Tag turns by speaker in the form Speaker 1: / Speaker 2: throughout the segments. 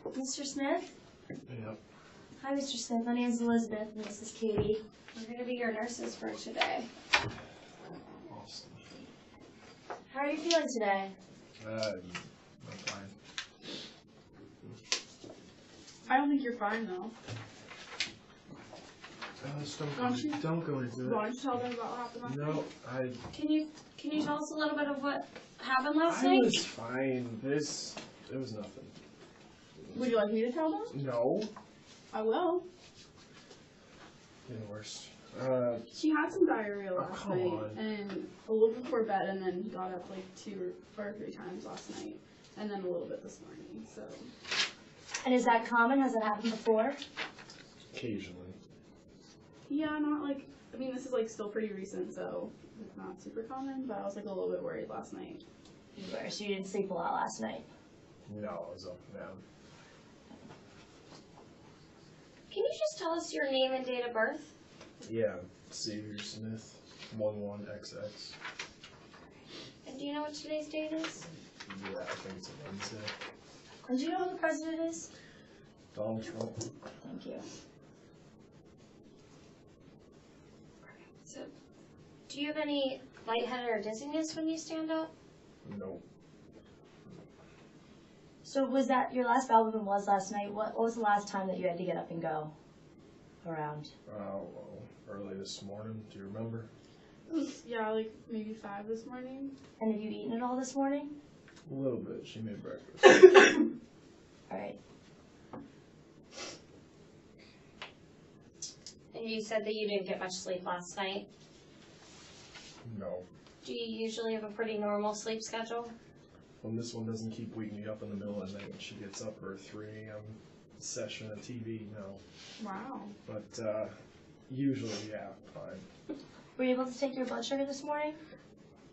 Speaker 1: Mr. Smith?
Speaker 2: Yep.
Speaker 1: Hi, Mr. Smith. My name is Elizabeth, and this is Katie. We're going to be your nurses for today.
Speaker 2: Awesome.
Speaker 1: How are you feeling today?
Speaker 2: I'm fine.
Speaker 3: I don't think you're fine, though.
Speaker 2: Don't go into it.
Speaker 3: Why don't you tell them about what happened last night?
Speaker 2: No,
Speaker 1: Can you tell us a little bit of what happened last
Speaker 2: I
Speaker 1: night?
Speaker 2: was fine. It was nothing.
Speaker 3: Would you like me to tell them?
Speaker 2: No.
Speaker 3: I will.
Speaker 2: Getting worse.
Speaker 3: She had some diarrhea last
Speaker 2: come
Speaker 3: night,
Speaker 2: on.
Speaker 3: and a little before bed, and then got up like 2 or 3 times last night, and then a little bit this morning, so.
Speaker 1: And is that common? Has it happened before?
Speaker 2: Occasionally.
Speaker 3: Yeah, not like, I mean, this is like still pretty recent, so it's not super common, but I was like a little bit worried last night.
Speaker 1: You were, so you didn't sleep a lot last night?
Speaker 2: No, I was up and down.
Speaker 1: Can you just tell us your name and date of birth?
Speaker 2: Yeah, Xavier Smith, 11XX.
Speaker 1: And do you know what today's date is?
Speaker 2: Yeah, I think it's a Wednesday.
Speaker 1: And do you know who the president is?
Speaker 2: Donald Trump.
Speaker 1: Thank you. So, do you have any lightheaded or dizziness when you stand up?
Speaker 2: No.
Speaker 1: So was that your last bowel movement was last night? What was the last time that you had to get up and go around?
Speaker 2: Well, early this morning. Do you remember?
Speaker 3: It was, yeah, like maybe 5 this morning.
Speaker 1: And have you eaten it all this morning?
Speaker 2: A little bit. She made breakfast.
Speaker 1: All right. And you said that you didn't get much sleep last night.
Speaker 2: No.
Speaker 1: Do you usually have a pretty normal sleep schedule?
Speaker 2: When this one doesn't keep waking me up in the middle of the night when she gets up for a 3 a.m. session of TV, no.
Speaker 3: Wow.
Speaker 2: But usually, yeah, fine.
Speaker 1: Were you able to take your blood sugar this morning?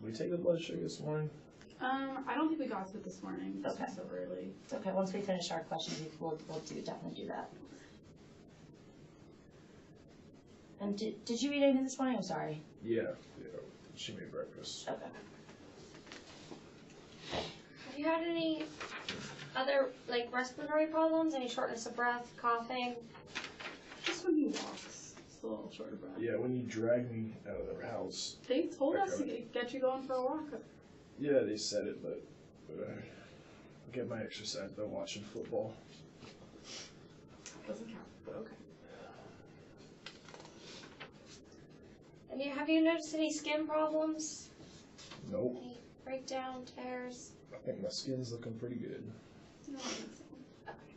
Speaker 2: We take the blood sugar this morning?
Speaker 3: I don't think we got to it this morning. It's
Speaker 1: Okay.
Speaker 3: so early.
Speaker 1: It's okay. Once we finish our questions, we'll definitely do that. And did you eat anything this morning? I'm sorry.
Speaker 2: Yeah. She made breakfast.
Speaker 1: Okay. Have you had any other, like, respiratory problems? Any shortness of breath, coughing?
Speaker 3: Just when he walks, it's a little short of breath.
Speaker 2: Yeah, when you drag me out of their house.
Speaker 3: They told us to get you going for a walk.
Speaker 2: Yeah, they said it, but I get my exercise by watching football.
Speaker 3: Doesn't count, but okay.
Speaker 1: And have you noticed any skin problems?
Speaker 2: Nope.
Speaker 1: Any breakdown, tears?
Speaker 2: I think my skin's looking pretty good.
Speaker 3: No, I think so.
Speaker 1: Okay.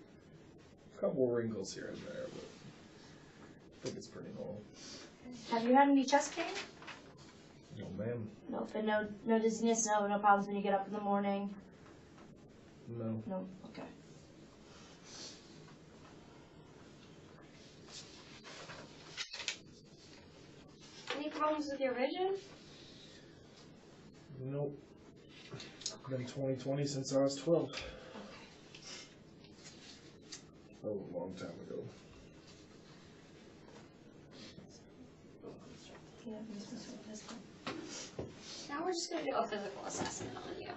Speaker 2: A couple wrinkles here and there, but I think it's pretty normal.
Speaker 1: Have you had any chest pain?
Speaker 2: No, ma'am.
Speaker 1: Nope. And no dizziness, no problems when you get up in the morning?
Speaker 2: No.
Speaker 1: No. Okay. Any problems with your vision?
Speaker 2: Nope. Been 20/20 since I was 12.
Speaker 1: Okay.
Speaker 2: Oh, a long time ago.
Speaker 1: Now we're just going to do a physical assessment on you.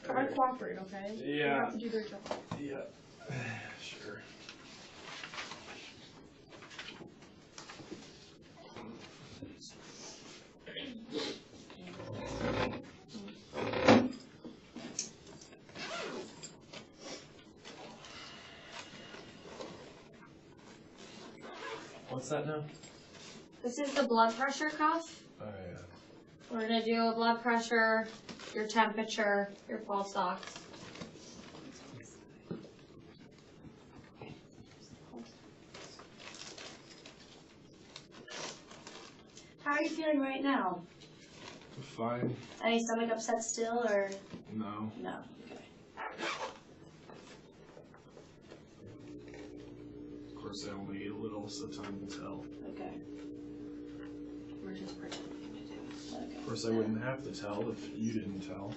Speaker 3: Try to cooperate, okay?
Speaker 2: Yeah.
Speaker 3: You have to do their job.
Speaker 2: Yeah. Sure. What's that now?
Speaker 1: This is the blood pressure cuff.
Speaker 2: Oh, yeah.
Speaker 1: We're going to do a blood pressure, your temperature, your pulse ox. How are you feeling right now?
Speaker 2: Fine.
Speaker 1: Any stomach upset still, or
Speaker 2: No.
Speaker 1: no? Okay.
Speaker 2: Of course, I only ate a little, so time will tell.
Speaker 1: Okay. We're just pretending to do it. Okay.
Speaker 2: Of course, I wouldn't have to tell if you didn't tell.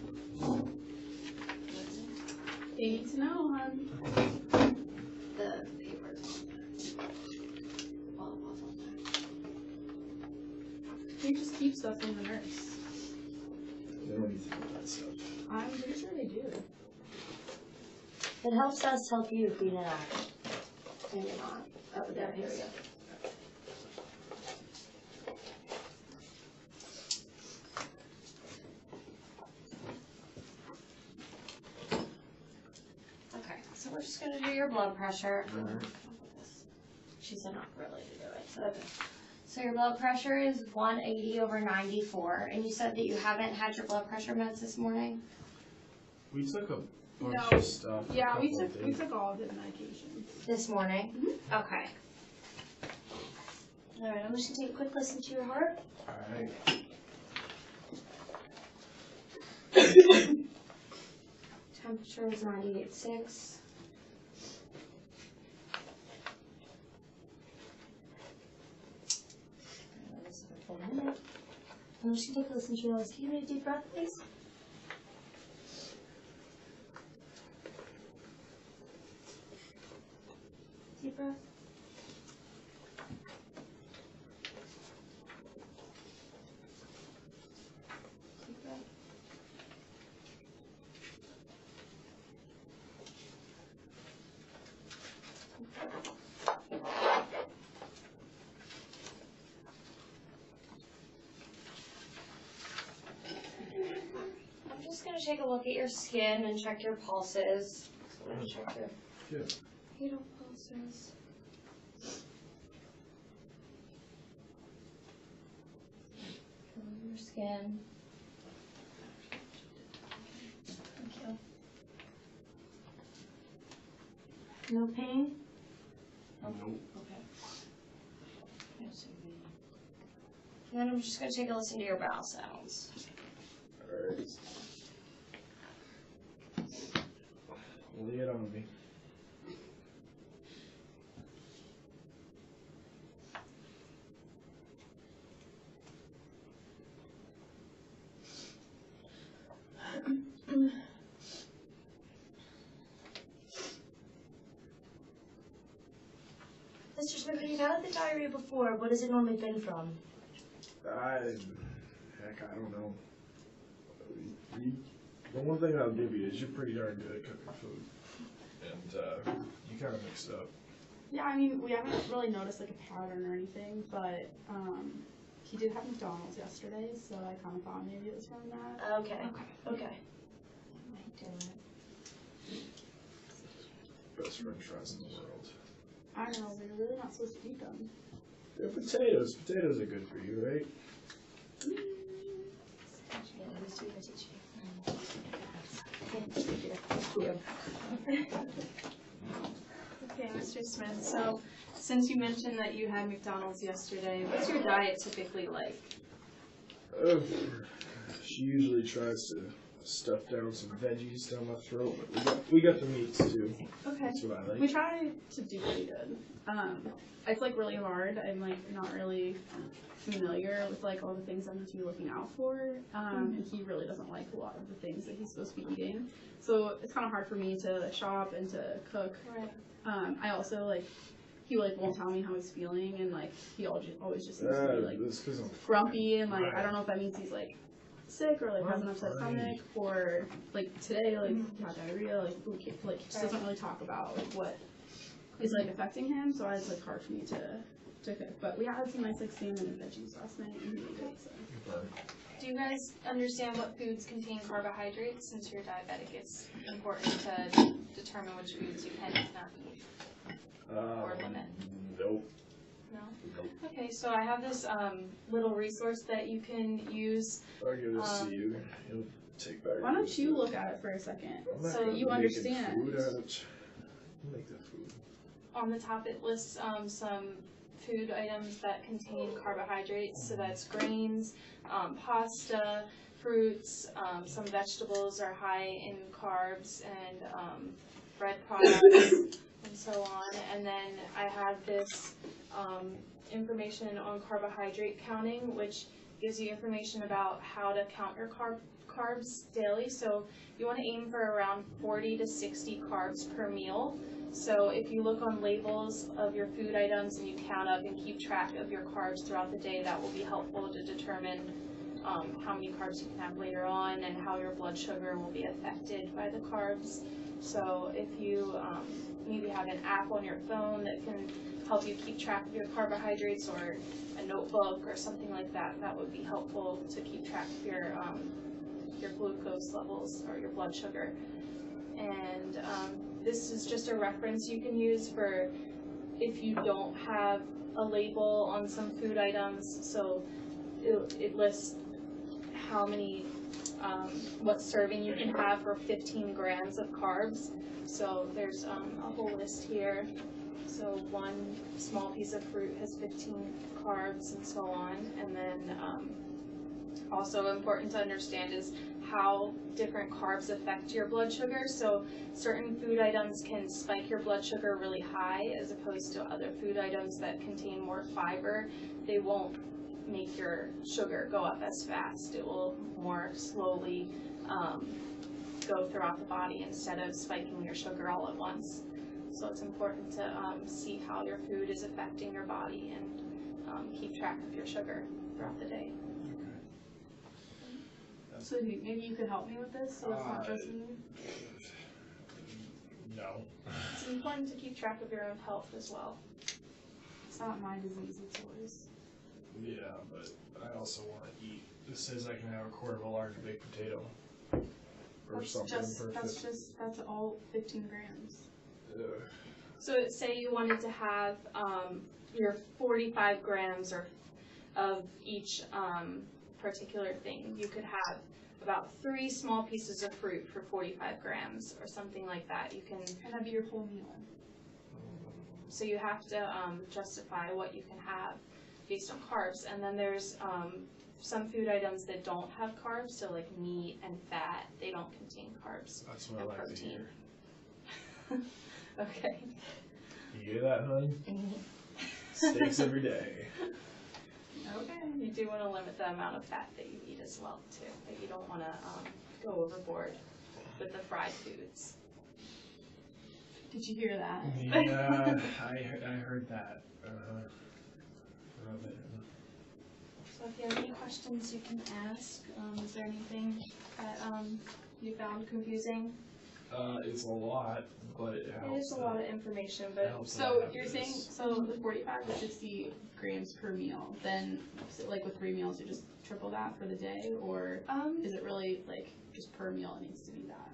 Speaker 3: They need to know, hon.
Speaker 1: The paper's on there. Well, it was on there.
Speaker 3: You just keep stuff from the nurse.
Speaker 2: They don't need to know that stuff.
Speaker 3: I'm pretty sure they do.
Speaker 1: It helps us help you if we know and you're not. Oh, there, here we go. Okay, so we're just gonna do your blood pressure. She said not really to do it. So your blood pressure is 180/94, and you said that you haven't had your blood pressure meds this morning?
Speaker 2: We took a bunch
Speaker 3: No.
Speaker 2: of stuff.
Speaker 3: Yeah, we took all of his medications.
Speaker 1: This morning?
Speaker 3: Mm-hmm.
Speaker 1: Okay. Alright, I'm just gonna take a quick listen to your heart.
Speaker 2: Alright.
Speaker 1: Temperature is 98.6. I'm just gonna take a listen to your lungs. Can you give me a deep breath, please? Deep breath. Deep breath. I'm just going to take a look at your skin and check your pulses. So I'm going to check your fetal pulses. Feel your skin. Thank you. No pain?
Speaker 2: Nope.
Speaker 1: Okay. And then I'm just going to take a listen to your bowel sounds.
Speaker 2: Alright. Lay it on me.
Speaker 1: Mr. Smith, when you've had the diarrhea before, what has it normally been from?
Speaker 2: Heck, I don't know. The one thing I'll give you is you're pretty darn good at cooking food. And you kind of mixed up.
Speaker 3: Yeah, I mean, we haven't really noticed like a pattern or anything, but he did have McDonald's yesterday, so I kind of thought maybe it was from that.
Speaker 1: Okay. Okay.
Speaker 2: Best french fries in the world.
Speaker 3: I don't know, we're really not supposed to eat them.
Speaker 2: They're potatoes. Potatoes are good for you, right?
Speaker 4: Okay, Mr. Smith, so since you mentioned that you had McDonald's yesterday, what's your diet typically like?
Speaker 2: She usually tries to stuff down some veggies down my throat, but we got the meats too.
Speaker 4: Okay.
Speaker 2: That's what I
Speaker 3: We
Speaker 2: like.
Speaker 3: try to do pretty good. It's like really hard. I'm like not really familiar with like all the things I'm to be looking out for, and he really doesn't like a lot of the things that he's supposed to be eating. So it's kind of hard for me to shop and to cook.
Speaker 4: Right.
Speaker 3: I also like he like won't tell me how he's feeling, and like he always just seems to be like
Speaker 2: That's 'cause I'm
Speaker 3: grumpy, and like I don't know if that means he's like sick or like has an upset stomach, or like today like he had diarrhea, like he just doesn't really talk about like what is like affecting him. So it's like hard for me to cook. But we had some nice like salmon and veggies last night, and he ate it. So.
Speaker 4: Do you guys understand what foods contain carbohydrates? Since you're diabetic, it's important to determine which foods you can and cannot eat or limit.
Speaker 2: Nope.
Speaker 4: No?
Speaker 2: Nope.
Speaker 4: Okay, so I have this little resource that you can use.
Speaker 2: I'll give this to you. You'll take back.
Speaker 3: Why don't you look at it for a second
Speaker 2: I'm not
Speaker 3: so
Speaker 2: gonna
Speaker 3: you
Speaker 2: make
Speaker 3: understand?
Speaker 2: Food out of it. You make that food.
Speaker 4: On the top, it lists some food items that contain carbohydrates. So that's grains, pasta, fruits, some vegetables are high in carbs, and bread products, and so on. And then I have this information on carbohydrate counting, which gives you information about how to count your carbs daily. So you want to aim for around 40 to 60 carbs per meal. So if you look on labels of your food items and you count up and keep track of your carbs throughout the day, that will be helpful to determine how many carbs you can have later on, and how your blood sugar will be affected by the carbs. So if you maybe have an app on your phone that can help you keep track of your carbohydrates, or a notebook or something like that, that would be helpful to keep track of your glucose levels or your blood sugar. And this is just a reference you can use for if you don't have a label on some food items. So it lists how many, what serving you can have for 15 grams of carbs. So there's a whole list here. So one small piece of fruit has 15 carbs and so on. And then also important to understand is how different carbs affect your blood sugar. So certain food items can spike your blood sugar really high, as opposed to other food items that contain more fiber. They won't make your sugar go up as fast. It will more slowly go throughout the body instead of spiking your sugar all at once. So it's important to see how your food is affecting your body and keep track of your sugar throughout the day.
Speaker 3: So maybe you could help me with this, so it's not just me?
Speaker 2: No.
Speaker 4: It's important to keep track of your own health as well.
Speaker 3: It's not my disease, it's yours.
Speaker 2: Yeah, but I also want to eat. It says I can have a quarter of a large baked potato. Or something.
Speaker 3: That's all 15 grams.
Speaker 4: So say you wanted to have your 45 grams of each particular thing. You could have about 3 small pieces of fruit for 45 grams or something like that. You can.
Speaker 3: And that'd be your whole meal.
Speaker 4: So you have to justify what you can have based on carbs. And then there's some food items that don't have carbs, so like meat and fat, they don't contain carbs.
Speaker 2: That's what I like
Speaker 4: protein.
Speaker 2: to hear.
Speaker 4: Okay.
Speaker 2: You hear that, honey? Steaks every day.
Speaker 4: Okay. You do want to limit the amount of fat that you eat as well, too. But you don't want to go overboard with the fried foods.
Speaker 3: Did you hear that?
Speaker 2: Yeah, I heard that.
Speaker 4: So if you have any questions, you can ask. Is there anything that you found confusing?
Speaker 2: It's a lot, but it helps.
Speaker 4: It is a lot of information, but
Speaker 3: So you're saying, so the 45 to 60 grams per meal, then like with 3 meals you just triple that for the day, or is it really like just per meal it needs to be that?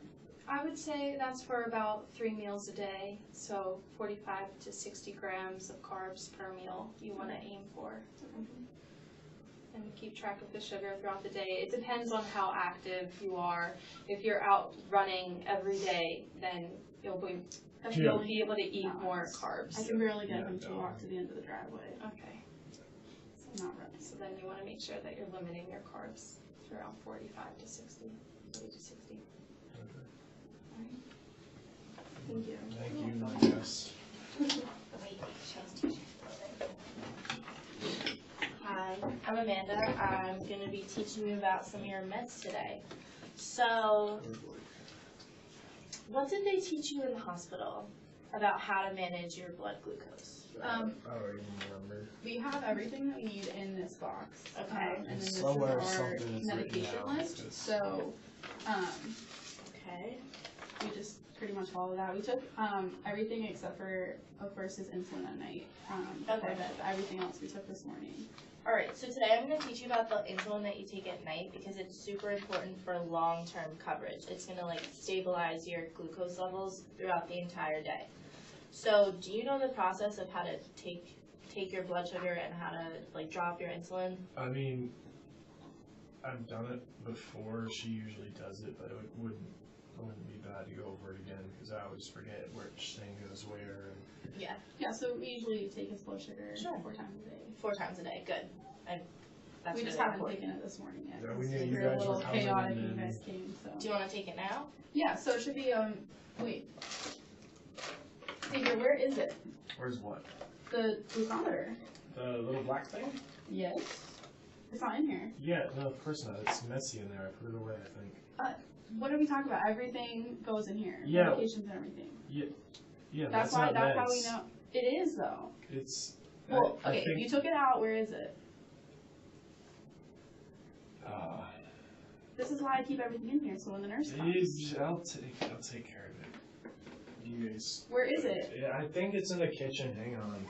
Speaker 4: I would say that's for about 3 meals a day, so 45 to 60 grams of carbs per meal you want to aim for. And keep track of the sugar throughout the day. It depends on how active you are. If you're out running every day, then you'll be able to eat more carbs.
Speaker 3: I can barely get him to walk to the end of the driveway.
Speaker 4: Okay.
Speaker 3: So not running.
Speaker 4: So then you want to make sure that you're limiting your carbs to around 45 to 60, 40 to 60. All right. Thank you.
Speaker 2: Thank you, I guess.
Speaker 1: Hi, I'm Amanda. I'm going to be teaching you about some of your meds today. So, what did they teach you in the hospital about how to manage your blood glucose?
Speaker 2: I don't even remember.
Speaker 3: We have everything that we need in this box.
Speaker 1: Okay.
Speaker 3: And then this is
Speaker 2: Somewhere
Speaker 3: our
Speaker 2: something is written
Speaker 3: medication
Speaker 2: down.
Speaker 3: list. So,
Speaker 1: Okay.
Speaker 3: we just pretty much follow that. We took everything except for, of course, his insulin at night.
Speaker 1: Okay.
Speaker 3: But everything else we took this morning.
Speaker 1: Alright, so today I'm going to teach you about the insulin that you take at night because it's super important for long-term coverage. It's going to like stabilize your glucose levels throughout the entire day. So, do you know the process of how to take your blood sugar and how to like drop your insulin?
Speaker 2: I mean, I've done it before. She usually does it, but it wouldn't be bad to go over it again because I always forget which thing goes where. And
Speaker 1: Yeah.
Speaker 3: Yeah, so we usually take his blood sugar
Speaker 1: Sure.
Speaker 3: 4 times a day.
Speaker 1: 4 times a day, good. That's
Speaker 3: We just
Speaker 1: really
Speaker 3: haven't
Speaker 1: important.
Speaker 3: taken it this morning yet.
Speaker 2: Yeah, we
Speaker 3: 'cause
Speaker 2: knew you
Speaker 3: were a
Speaker 2: guys were
Speaker 3: little
Speaker 2: coming
Speaker 3: chaotic when you
Speaker 2: and-
Speaker 3: guys came, so.
Speaker 1: Do you want to take it now?
Speaker 3: Yeah, so it should be, wait. Xavier, where is it?
Speaker 2: Where's what?
Speaker 3: The glucometer.
Speaker 2: The little black thing?
Speaker 3: Yes. It's not in here.
Speaker 2: Yeah, no, of course not. It's messy in there. I put it away, I think.
Speaker 3: What did we talk about? Everything goes in here.
Speaker 2: Yeah.
Speaker 3: Medications and everything.
Speaker 2: Yeah,
Speaker 3: That's
Speaker 2: not
Speaker 3: how
Speaker 2: meds.
Speaker 3: we know. It is though.
Speaker 2: It's.
Speaker 3: Well,
Speaker 2: I
Speaker 3: okay,
Speaker 2: think,
Speaker 3: you took it out. Where is it? This is why I keep everything in here, so when the nurse comes.
Speaker 2: I'll take care of it. You guys.
Speaker 3: Where is it?
Speaker 2: Yeah, I think it's in the kitchen. Hang on.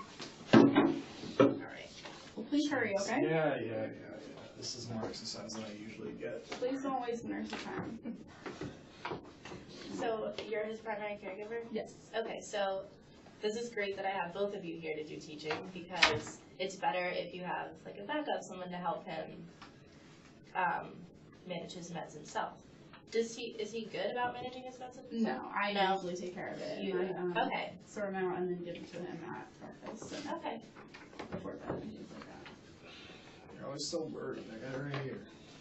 Speaker 4: Alright.
Speaker 3: Well, please hurry, okay?
Speaker 2: Yeah. This is more exercise than I usually get.
Speaker 3: Please don't waste the nurse's time.
Speaker 5: So you're his primary caregiver?
Speaker 3: Yes.
Speaker 5: Okay, so this is great that I have both of you here to do teaching because it's better if you have like a backup, someone to help him manage his meds himself. Is he good about managing his meds himself?
Speaker 3: No, I
Speaker 5: No.
Speaker 3: usually take care of it.
Speaker 5: You,
Speaker 3: and I,
Speaker 5: okay.
Speaker 3: sort them out and then give it to him at breakfast and
Speaker 5: Okay.
Speaker 3: before bed and things like that.
Speaker 2: You're always so worried. I got it right here.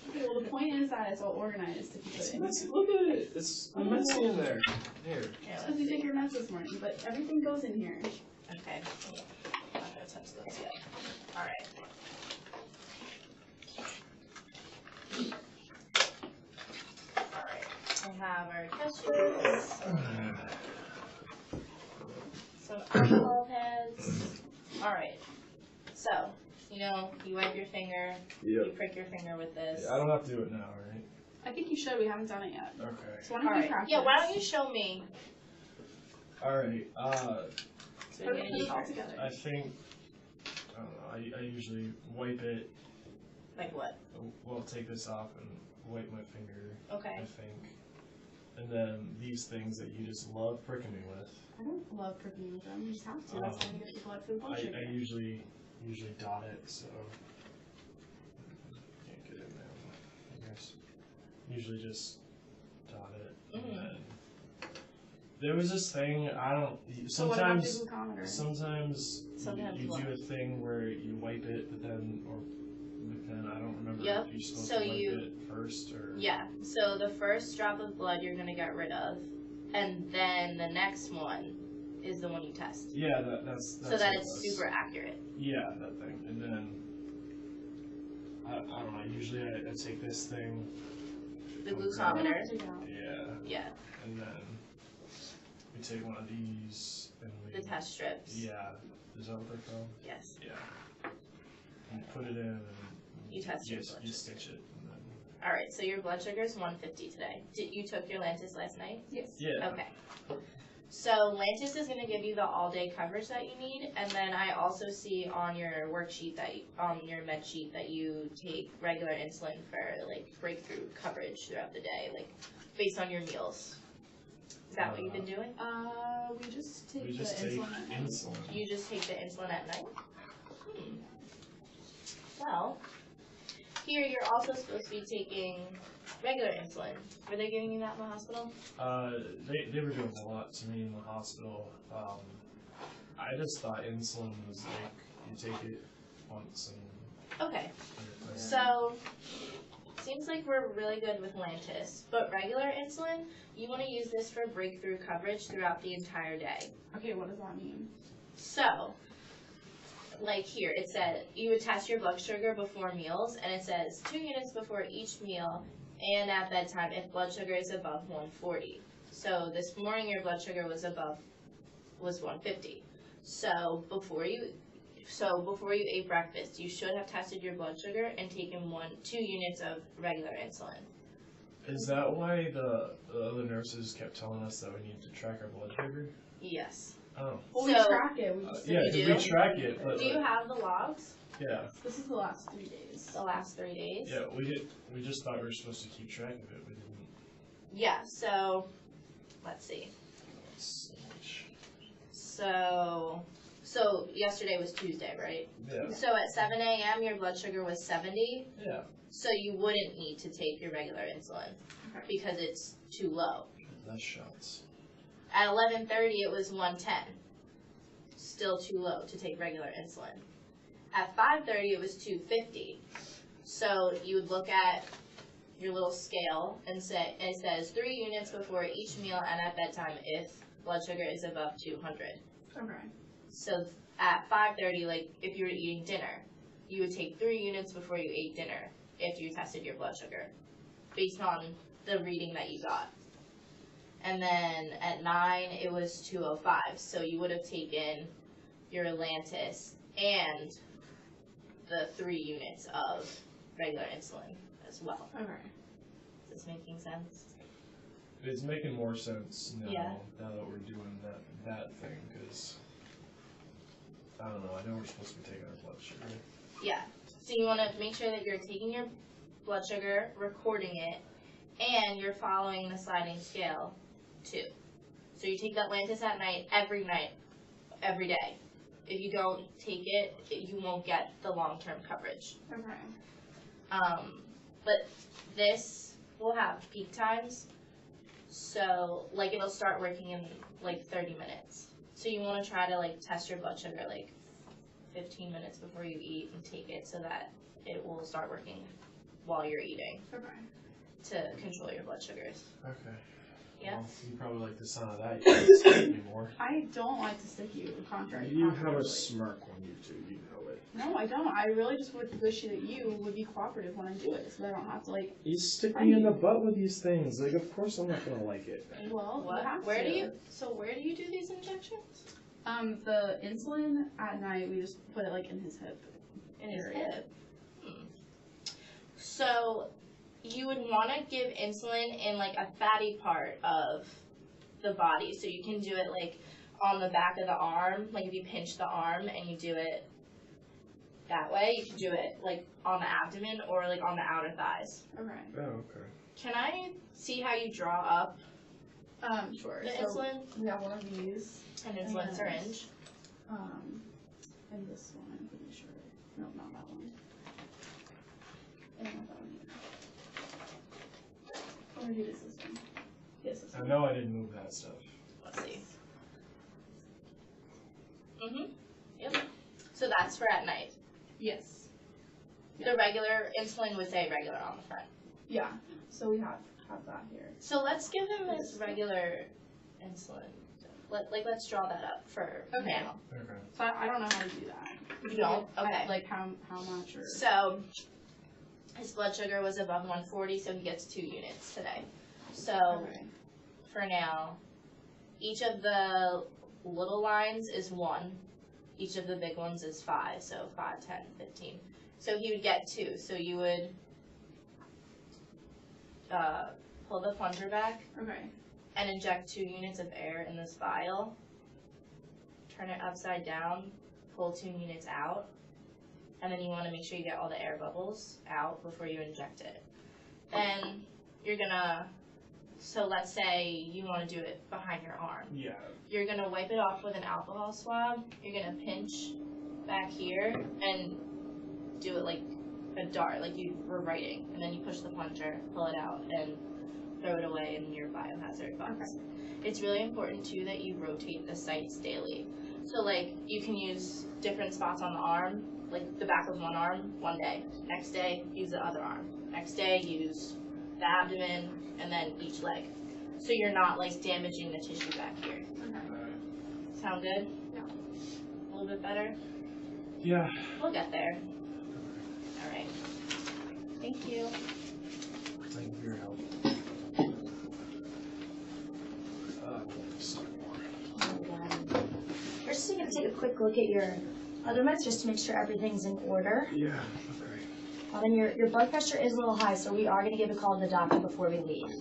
Speaker 3: Okay, well the point is that it's all organized to keep it in.
Speaker 2: Look at it. It's messy in there. Here.
Speaker 5: Here,
Speaker 3: Because
Speaker 5: let's
Speaker 3: you
Speaker 5: see.
Speaker 3: take your meds this morning, but everything goes in here.
Speaker 5: Okay. I'm not gonna touch those yet. Alright. Alright. We have our test strips, some alcohol pads. Alright. So, you wipe your finger, you prick your finger with this.
Speaker 2: I don't have to do it now, right?
Speaker 3: I think you should. We haven't done it yet.
Speaker 2: Okay.
Speaker 3: So why don't you
Speaker 5: Alright.
Speaker 3: practice?
Speaker 5: Yeah, why don't you show me?
Speaker 2: Alright.
Speaker 5: So
Speaker 3: Put
Speaker 5: you're
Speaker 3: it
Speaker 5: gonna
Speaker 3: all
Speaker 5: do
Speaker 3: together.
Speaker 2: I think. I don't know. I usually wipe it.
Speaker 5: like what?
Speaker 2: Well, take this off and wipe my finger.
Speaker 5: Okay.
Speaker 2: I think. And then these things that you just love pricking me with.
Speaker 3: I don't love pricking with them. You just have to. That's how you get the blood food blood sugar.
Speaker 2: I usually dot it, so can't get in there. I guess usually just dot it. And then there was this thing
Speaker 3: So what about the
Speaker 2: sometimes
Speaker 3: glucometer?
Speaker 5: Sometimes
Speaker 2: you
Speaker 5: what?
Speaker 2: do a thing where you wipe it, but then I don't remember
Speaker 5: Yep.
Speaker 2: if you're supposed
Speaker 5: So
Speaker 2: to wipe
Speaker 5: you-
Speaker 2: it first or
Speaker 5: Yeah, so the first drop of blood you're gonna get rid of, and then the next one is the one you test.
Speaker 2: yeah, that's
Speaker 5: So that
Speaker 2: what it
Speaker 5: it's
Speaker 2: was.
Speaker 5: super accurate.
Speaker 2: Yeah, that thing. And then, I don't know, usually I take this thing,
Speaker 5: The
Speaker 2: comes out.
Speaker 5: glucometer.
Speaker 2: Yeah,
Speaker 5: Yeah,
Speaker 2: and then we take one of these and we.
Speaker 5: the test strips.
Speaker 2: Yeah, is that what they're called?
Speaker 5: Yes.
Speaker 2: Yeah. You put it in and.
Speaker 5: You test your
Speaker 2: you
Speaker 5: blood
Speaker 2: stitch it and then.
Speaker 5: Alright, so your blood sugar is 150 today. You took your Lantus last night?
Speaker 3: Yes.
Speaker 2: Yeah.
Speaker 5: Okay. So Lantus is going to give you the all-day coverage that you need, and then I also see on your worksheet on your med sheet that you take regular insulin for like breakthrough coverage throughout the day, like based on your meals. Is that what you've been doing?
Speaker 3: We just take
Speaker 2: We
Speaker 3: the
Speaker 2: just take
Speaker 3: insulin. at night.
Speaker 2: insulin.
Speaker 5: You just take the insulin at night? Well, here you're also supposed to be taking regular insulin. Were they giving you that in the hospital?
Speaker 2: They were doing a lot to me in the hospital. I just thought insulin was like, you take it once and.
Speaker 5: Okay. So, seems like we're really good with Lantus, but regular insulin, you want to use this for breakthrough coverage throughout the entire day.
Speaker 3: Okay, what does that mean?
Speaker 5: So, like here, it said you would test your blood sugar before meals, and it says 2 units before each meal and at bedtime if blood sugar is above 140. So this morning your blood sugar was 150. So before you ate breakfast, you should have tested your blood sugar and taken 2 units of regular insulin.
Speaker 2: Is that why the other nurses kept telling us that we need to track our blood sugar?
Speaker 5: Yes.
Speaker 2: Oh.
Speaker 3: Well, we
Speaker 5: So-
Speaker 3: track it. We just
Speaker 2: Yeah,
Speaker 5: you
Speaker 2: 'cause
Speaker 5: do?
Speaker 2: we track it, but
Speaker 5: Do you have the logs?
Speaker 2: yeah,
Speaker 3: This is the last 3 days.
Speaker 5: The last 3 days?
Speaker 2: yeah, we just thought we were supposed to keep track of it. We didn't.
Speaker 5: Yeah, so let's see. So yesterday was Tuesday, right?
Speaker 2: Yeah,
Speaker 5: So at 7 a.m. your blood sugar was 70,
Speaker 2: yeah.
Speaker 5: so you wouldn't need to take your regular insulin because it's too low.
Speaker 2: That's shots.
Speaker 5: At 11:30 it was 110, still too low to take regular insulin. At 5:30 it was 250, so you would look at your little scale and it says 3 units before each meal and at bedtime if blood sugar is above 200.
Speaker 3: Okay.
Speaker 5: So at 5:30, like if you were eating dinner, you would take 3 units before you ate dinner if you tested your blood sugar, based on the reading that you got. And then at 9, it was 205, so you would have taken your Lantus and the 3 units of regular insulin as well.
Speaker 3: Okay.
Speaker 5: Is this making sense?
Speaker 2: It's making more sense now,
Speaker 5: Yeah.
Speaker 2: now that we're doing that thing, because, I don't know, I know we're supposed to be taking our blood sugar.
Speaker 5: Yeah. So you want to make sure that you're taking your blood sugar, recording it, and you're following the sliding scale too. So you take that Lantus at night, every every day. If you don't take it, you won't get the long-term coverage.
Speaker 3: Okay.
Speaker 5: But this will have peak times. So, like, it'll start working in, like, 30 minutes. So you want to try to, like, test your blood sugar, like, 15 minutes before you eat and take it so that it will start working while you're eating
Speaker 3: Okay.
Speaker 5: to control your blood sugars.
Speaker 2: Okay.
Speaker 5: Yeah?
Speaker 2: Well, you probably like the sound of that. You can't stick anymore.
Speaker 3: I don't like to stick you, contrary.
Speaker 2: You have a
Speaker 3: contrarily.
Speaker 2: smirk when you do, you know it.
Speaker 3: No, I don't. I really just would wish that you would be cooperative when I do it, so that I don't have to like.
Speaker 2: You stick
Speaker 3: I
Speaker 2: me in
Speaker 3: mean-
Speaker 2: the butt with these things. Like, of course I'm not gonna like it.
Speaker 3: Well,
Speaker 5: What?
Speaker 3: you have
Speaker 5: Where
Speaker 3: to.
Speaker 5: do you do these injections?
Speaker 3: The insulin at night we just put it like in his hip.
Speaker 5: In his
Speaker 3: area.
Speaker 5: hip. So you would want to give insulin in like a fatty part of the body. So you can do it like on the back of the arm, like if you pinch the arm and you do it that way. You can do it like on the abdomen or like on the outer thighs.
Speaker 3: Okay.
Speaker 2: Oh, okay.
Speaker 5: Can I see how you draw up
Speaker 3: Sure.
Speaker 5: the
Speaker 3: So
Speaker 5: insulin
Speaker 3: we have one of these.
Speaker 5: and insulin
Speaker 3: Yes.
Speaker 5: syringe?
Speaker 3: And this one, I'm pretty sure. No, not that one. And not that one either. Or maybe it's this one. Yes, this
Speaker 2: I
Speaker 3: one.
Speaker 2: know I didn't move that stuff.
Speaker 5: Let's see. Yep. So that's for at night.
Speaker 3: Yes.
Speaker 5: The regular insulin would say regular on the front.
Speaker 3: Yeah. So we have that here.
Speaker 5: So let's give him his regular insulin. Let's draw that up for
Speaker 3: Okay.
Speaker 5: now.
Speaker 2: Okay.
Speaker 3: So I don't know how to do that.
Speaker 5: You don't? Okay.
Speaker 3: Like how much or.
Speaker 5: So his blood sugar was above 140, so he gets 2 units today. So
Speaker 3: Okay.
Speaker 5: for now, each of the little lines is 1. Each of the big ones is 5, so 5, 10, 15. So he would get 2. So you would pull the plunger back
Speaker 3: Okay.
Speaker 5: and inject 2 units of air in this vial. Turn it upside down, pull 2 units out, and then you want to make sure you get all the air bubbles out before you inject it. Then you're gonna, so let's say you want to do it behind your arm.
Speaker 2: Yeah.
Speaker 5: You're gonna wipe it off with an alcohol swab. You're gonna pinch back here and do it like a dart, like you were writing, and then you push the plunger, pull it out, and throw it away in your biohazard box.
Speaker 3: Okay.
Speaker 5: It's really important too that you rotate the sites daily. So like you can use different spots on the arm, like the back of one arm one day. Next day use the other arm. Next day use the abdomen and then each leg. So you're not like damaging the tissue back here.
Speaker 3: Okay.
Speaker 5: Sound good?
Speaker 3: Yeah.
Speaker 5: A little bit better?
Speaker 2: Yeah.
Speaker 5: We'll get there. Alright. Thank you.
Speaker 2: Thank you for your help.
Speaker 1: We're just going to take a quick look at your other meds just to make sure everything's in order.
Speaker 2: Yeah. Okay.
Speaker 1: And your blood pressure is a little high, so we are going to give a call to the doctor before we leave.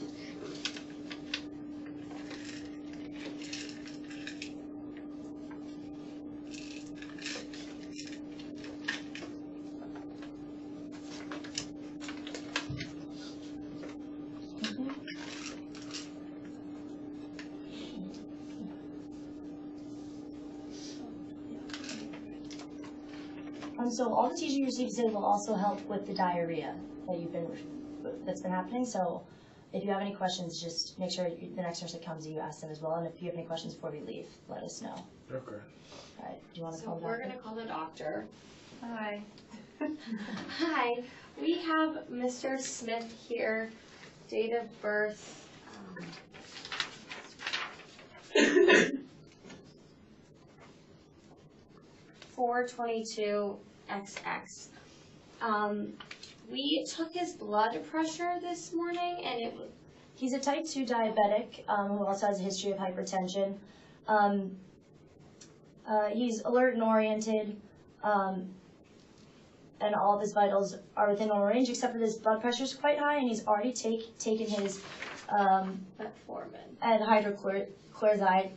Speaker 1: So all the teaching you received today will also help with the diarrhea that's been happening. So if you have any questions, just make sure the next nurse that comes to you ask them as well. And if you have any questions before we leave, let us know.
Speaker 2: Okay.
Speaker 1: All right. Do you want to
Speaker 6: So
Speaker 1: call the
Speaker 6: we're
Speaker 1: doctor?
Speaker 6: gonna call the doctor. Hi.
Speaker 1: Hi. We have Mr. Smith here. Date of birth. 4/22/XX. We took his blood pressure this morning, and he's a type 2 diabetic who also has a history of hypertension. He's alert and oriented.
Speaker 7: and all of his vitals are within normal range, except for his blood pressure is quite high, and he's already taken his
Speaker 1: Metformin.
Speaker 7: and hydrochloride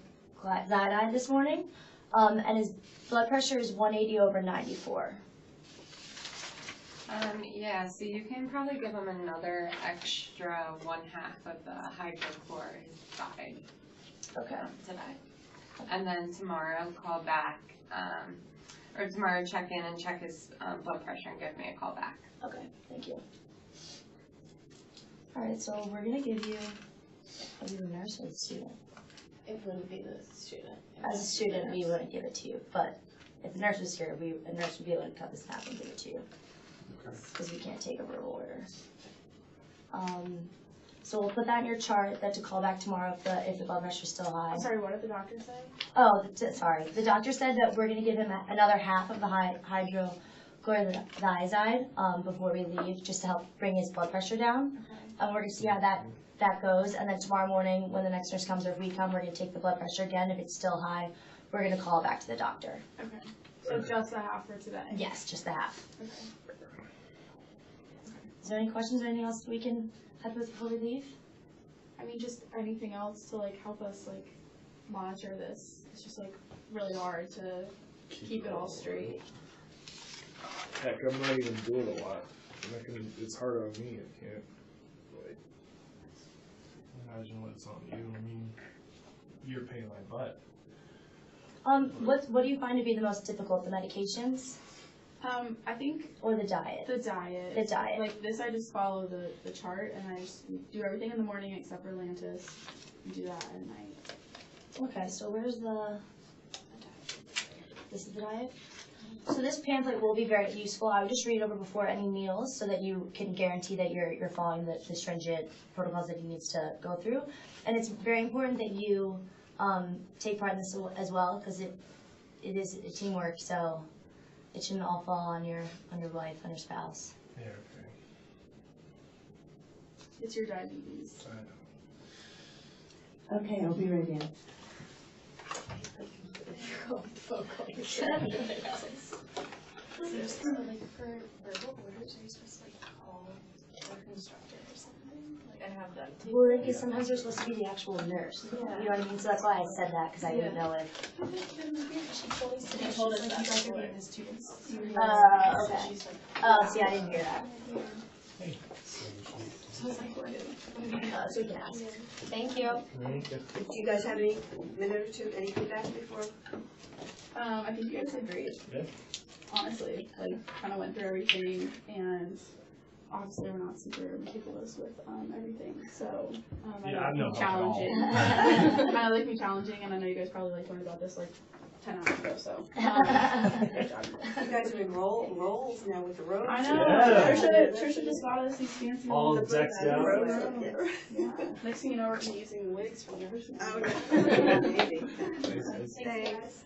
Speaker 7: this morning, and his blood pressure is 180 over 94.
Speaker 6: Yeah, so you can probably give him another extra 1/2 of the hydrochloride
Speaker 7: Okay.
Speaker 6: today. And then tomorrow call back, or tomorrow check in and check his blood pressure and give me a call back.
Speaker 7: Okay, thank you. Alright, so we're gonna give you, are you a nurse or a student?
Speaker 5: It wouldn't be the student.
Speaker 7: As a student, we wouldn't give it to you, but if the nurse was here, a nurse would be able to cut this in half and give it to you. Because we can't take a verbal order. So we'll put that in your chart, that to call back tomorrow if the blood pressure is still high.
Speaker 3: I'm sorry, what did the doctor say?
Speaker 7: Oh, sorry. The doctor said that we're going to give him another half of the hydrochlorothiazide before we leave, just to help bring his blood pressure down. And we're going to see how that goes. And then tomorrow morning, when the next nurse comes or if we come, we're going to take the blood pressure again. If it's still high, we're going to call back to the doctor.
Speaker 3: Okay. So just the half for today?
Speaker 7: Yes, just the half.
Speaker 3: Okay.
Speaker 7: Is there any questions or anything else we can help with before we leave?
Speaker 3: I mean, just anything else to like help us like monitor this. It's just like really hard to keep it all straight.
Speaker 2: Heck, I'm not even doing a lot. It's hard on me. I can't, like, imagine what it's on you. I mean, you're paying my butt.
Speaker 7: What do you find to be the most difficult, the medications
Speaker 3: I think
Speaker 7: or the diet?
Speaker 3: the diet.
Speaker 7: The diet.
Speaker 3: Like this, I just follow the chart and I just do everything in the morning except for Lantus and do that at night.
Speaker 7: Okay, so where's this is the diet? So this pamphlet will be very useful. I would just read it over before any meals so that you can guarantee that you're following the stringent protocols that he needs to go through. And it's very important that you take part in this as well, because it is a teamwork, so it shouldn't all fall on your wife, on your spouse.
Speaker 2: Yeah, okay.
Speaker 3: It's your diabetes.
Speaker 2: I know.
Speaker 8: Okay, I'll be right in.
Speaker 4: Like for verbal orders, are you supposed to like call work instructor or something? Like I have them.
Speaker 7: Well, because sometimes you're supposed to be the actual nurse. You know what I mean? So that's why I said that, because I didn't know if.
Speaker 4: She told us that you guys are being students.
Speaker 7: Okay. Oh, see, I didn't hear that.
Speaker 4: So I was like, what?
Speaker 7: So we can ask. Thank you.
Speaker 8: Do you guys have any minute or two, any feedback before?
Speaker 3: I think you guys did great.
Speaker 2: Yeah.
Speaker 3: Honestly, like kind of went through everything, and obviously we're not super meticulous with everything, so I
Speaker 2: Yeah, I'm
Speaker 3: know
Speaker 2: no
Speaker 3: it
Speaker 2: help at all.
Speaker 3: challenging. Kind of like me challenging, and I know you guys probably like learned about this like 10 hours ago, so great job.
Speaker 8: You guys are in roles now with the roads.
Speaker 3: I know.
Speaker 2: Yeah.
Speaker 3: Trisha just got us these fancy
Speaker 2: All
Speaker 3: ones.
Speaker 2: decked out.
Speaker 3: Yeah. Next thing you know, we're gonna be using the wigs from the original.
Speaker 8: Oh, okay. Maybe.
Speaker 6: Thanks.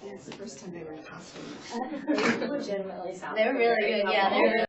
Speaker 8: Yeah, it's the first time they were in costume.
Speaker 1: Legitimately sound.
Speaker 7: They were really good. Yeah, they were.